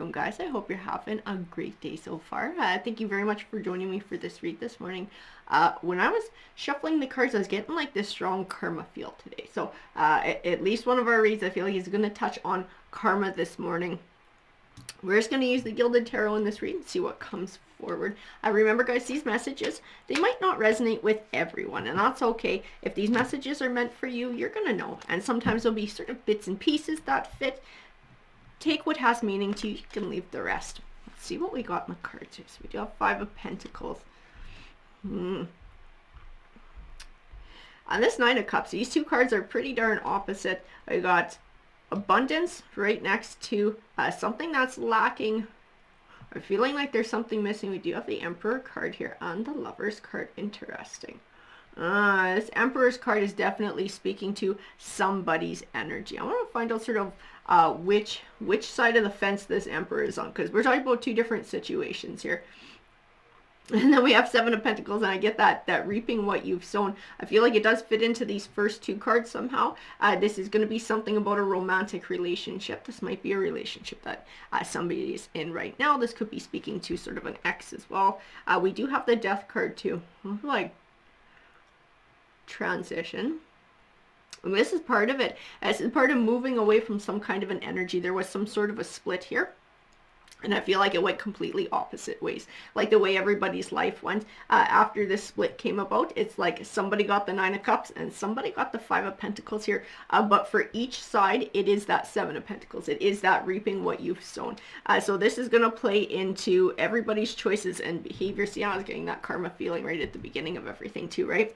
welcome guys. I hope you're having a great day so far. Thank you very much for joining me for this read this morning. When I was shuffling the cards, I was getting like this strong karma feel today. So at least one of our reads, I feel like is going to touch on karma this morning. We're just going to use the Gilded Tarot in this read and see what comes forward. Remember guys, these messages, they might not resonate with everyone, and that's okay. If these messages are meant for you, you're going to know. And sometimes there'll be sort of bits and pieces that fit. Take what has meaning to you, you can leave the rest. Let's see what we got in the cards here. So we do have Five of Pentacles. And this Nine of Cups, these two cards are pretty darn opposite. I got abundance right next to something that's lacking, or feeling like there's something missing. We do have the Emperor card here and the Lover's card. Interesting. This Emperor's card is definitely speaking to somebody's energy. I want to find out sort of which side of the fence this Emperor is on, because we're talking about two different situations here. And then we have Seven of Pentacles, and I get that reaping what you've sown. I feel like it does fit into these first two cards somehow. This is going to be something about a romantic relationship. This might be a relationship that somebody is in right now. This could be speaking to sort of an ex as well. We do have the Death card too. Like transition. And this is part of it. This is part of moving away from some kind of an energy. There was some sort of a split here, and I feel like it went completely opposite ways, like the way everybody's life went after this split came about. It's like somebody got the Nine of Cups and somebody got the Five of Pentacles here, but for each side it is that Seven of Pentacles. It is that reaping what you've sown. So this is going to play into everybody's choices and behavior. See, I was getting that karma feeling right at the beginning of everything too, right?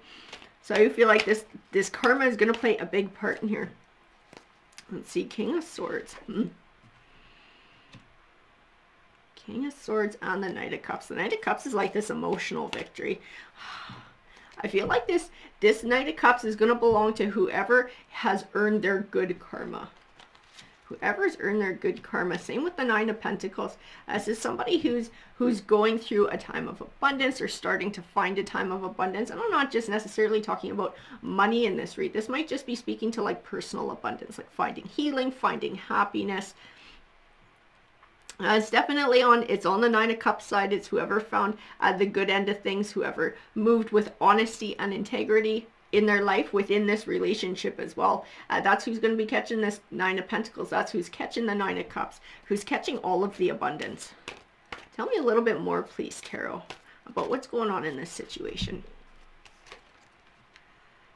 So I feel like this karma is going to play a big part in here. Let's see, King of Swords. King of Swords and the Knight of Cups. The Knight of Cups is like this emotional victory. I feel like this Knight of Cups is going to belong to whoever has earned their good karma. Whoever's earned their good karma. Same with the Nine of Pentacles. This is somebody who's going through a time of abundance or starting to find a time of abundance. And I'm not just necessarily talking about money in this read. This might just be speaking to like personal abundance, like finding healing, finding happiness. It's definitely it's on the Nine of Cups side. It's whoever found the good end of things, whoever moved with honesty and integrity in their life within this relationship as well. That's who's going to be catching this Nine of Pentacles. That's who's catching the Nine of Cups, who's catching all of the abundance. Tell me a little bit more, please, Tarot, about what's going on in this situation.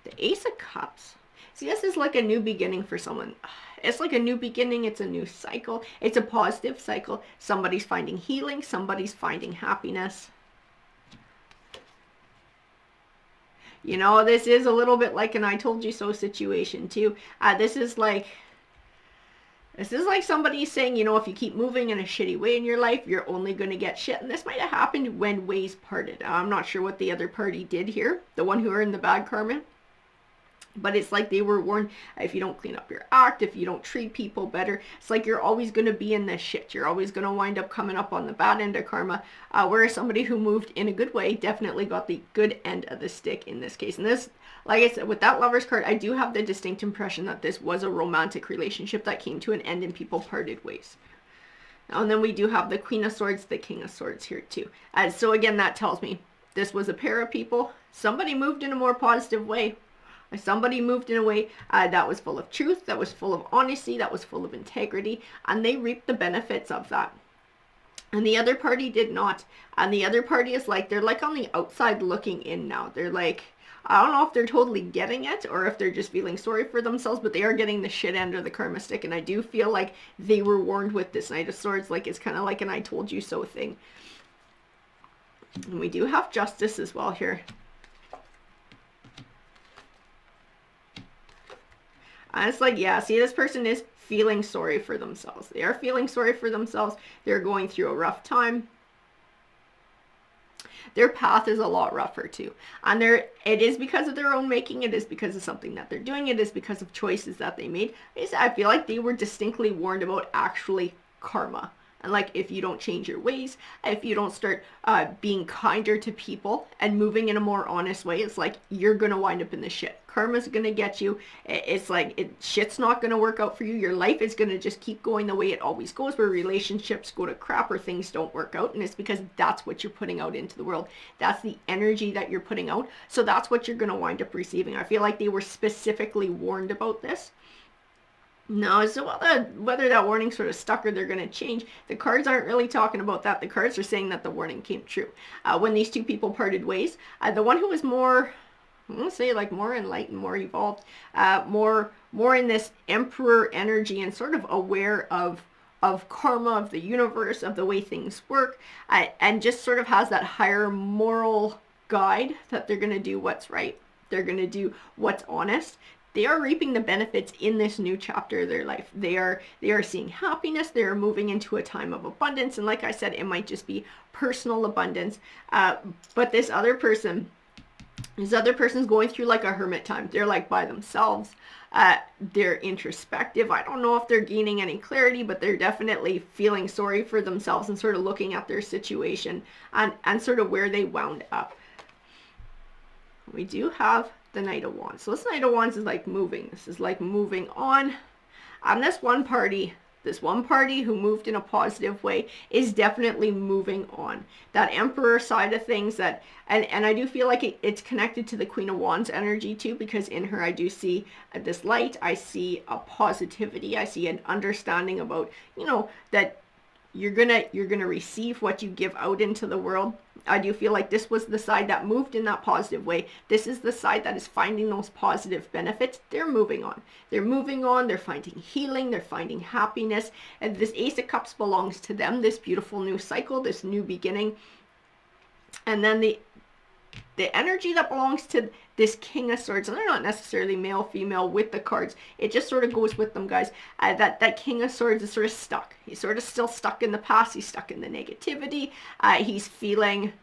The Ace of Cups. See, this is like a new beginning for someone. It's like a new beginning. It's a new cycle. It's a positive cycle. Somebody's finding healing. Somebody's finding happiness. You know, this is a little bit like an I told you so situation too. This is like somebody saying, you know, if you keep moving in a shitty way in your life, you're only going to get shit. And this might have happened when ways parted. I'm not sure what the other party did here, the one who earned the bad karma. But it's like they were warned, if you don't clean up your act, if you don't treat people better, it's like you're always going to be in this shit. You're always going to wind up coming up on the bad end of karma. Whereas somebody who moved in a good way definitely got the good end of the stick in this case. And this, like I said, with that Lover's card, I do have the distinct impression that this was a romantic relationship that came to an end and people parted ways. And then we do have the Queen of Swords, the King of Swords here too. So again, that tells me this was a pair of people. Somebody moved in a more positive way. Somebody moved in a way that was full of truth, that was full of honesty, that was full of integrity, and they reaped the benefits of that. And the other party did not. And the other party is like, they're like on the outside looking in now. They're like, I don't know if they're totally getting it or if they're just feeling sorry for themselves, but they are getting the shit end of the karma stick. And I do feel like they were warned with this Knight of Swords. Like, it's kind of like an I told you so thing. And we do have Justice as well here. And it's like, yeah, see, this person is feeling sorry for themselves. They are feeling sorry for themselves. They're going through a rough time. Their path is a lot rougher too. And it is because of their own making. It is because of something that they're doing. It is because of choices that they made. I feel like they were distinctly warned about actually karma. And like, if you don't change your ways, if you don't start being kinder to people and moving in a more honest way, it's like you're going to wind up in the shit. Karma's going to get you. It's like shit's not going to work out for you. Your life is going to just keep going the way it always goes, where relationships go to crap or things don't work out. And it's because that's what you're putting out into the world. That's the energy that you're putting out. So that's what you're going to wind up receiving. I feel like they were specifically warned about this. No, so whether that warning sort of stuck or they're going to change, the cards aren't really talking about that. The cards are saying that the warning came true. When these two people parted ways, the one who was more, I'm going to say like more enlightened, more evolved, more in this emperor energy and sort of aware of karma, of the universe, of the way things work, and just sort of has that higher moral guide that they're going to do what's right. They're going to do what's honest. They are reaping the benefits in this new chapter of their life. They are seeing happiness. They are moving into a time of abundance. And like I said, it might just be personal abundance. But this other person's going through like a hermit time. They're like by themselves. They're introspective. I don't know if they're gaining any clarity, but they're definitely feeling sorry for themselves and sort of looking at their situation and sort of where they wound up. We do have the Knight of Wands. So this Knight of Wands is like moving. This is like moving on. And this one party who moved in a positive way is definitely moving on. That Emperor side of things, that and I do feel like it's connected to the Queen of Wands energy too, because in her I do see this light. I see a positivity. I see an understanding about, you know, that you're gonna receive what you give out into the world. I do feel like this was the side that moved in that positive way. This is the side that is finding those positive benefits. They're moving on. They're moving on. They're finding healing. They're finding happiness. And this Ace of Cups belongs to them, this beautiful new cycle, this new beginning. And then the energy that belongs to this King of Swords, and they're not necessarily male, female with the cards. It just sort of goes with them, guys. That King of Swords is sort of stuck. He's sort of still stuck in the past. He's stuck in the negativity. He's feeling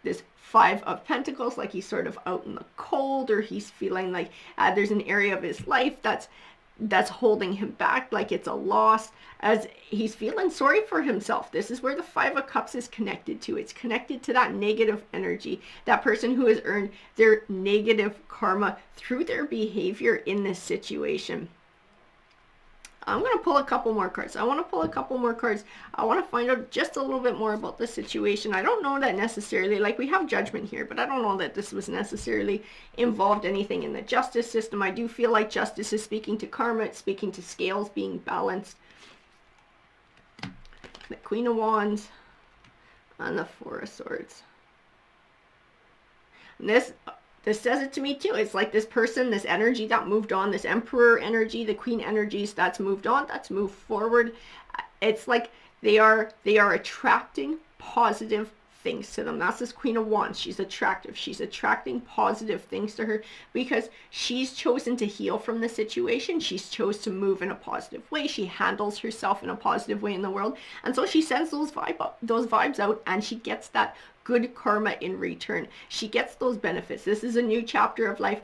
this Five of Pentacles, like he's sort of out in the cold, or he's feeling like there's an area of his life that's holding him back, like it's a loss, as he's feeling sorry for himself. This is where the Five of Cups is connected to. It's connected to that negative energy, that person who has earned their negative karma through their behavior in this situation. I'm going to pull a couple more cards. I want to pull a couple more cards. I want to find out just a little bit more about the situation. I don't know that necessarily, like we have Judgment here, but I don't know that this was necessarily involved anything in the justice system. I do feel like justice is speaking to karma. It's speaking to scales being balanced. The Queen of Wands and the Four of Swords. And this says it to me too. It's like this person, this energy that moved on, this Emperor energy, the Queen energies that's moved on, that's moved forward. It's like they are attracting positive things to them. That's this Queen of Wands. She's attractive. She's attracting positive things to her because she's chosen to heal from the situation. She's chose to move in a positive way. She handles herself in a positive way in the world. And so she sends those vibes out, and she gets that good karma in return. She gets those benefits. This is a new chapter of life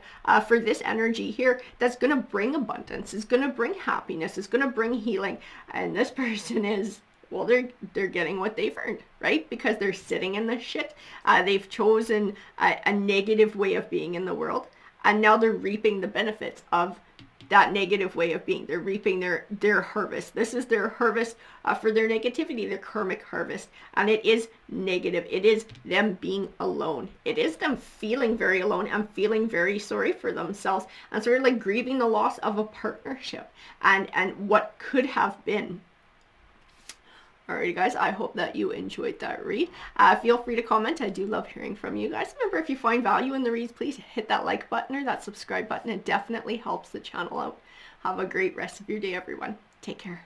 for this energy here that's going to bring abundance. It's going to bring happiness. It's going to bring healing. And this person is, well, they're getting what they've earned, right? Because they're sitting in the shit. They've chosen a negative way of being in the world. And now they're reaping the benefits of that negative way of being. They're reaping their harvest. This is their harvest for their negativity, their karmic harvest. And it is negative. It is them being alone. It is them feeling very alone and feeling very sorry for themselves and sort of like grieving the loss of a partnership and what could have been. Alrighty guys, I hope that you enjoyed that read. Feel free to comment. I do love hearing from you guys. Remember, if you find value in the reads, please hit that like button or that subscribe button. It definitely helps the channel out. Have a great rest of your day, everyone. Take care.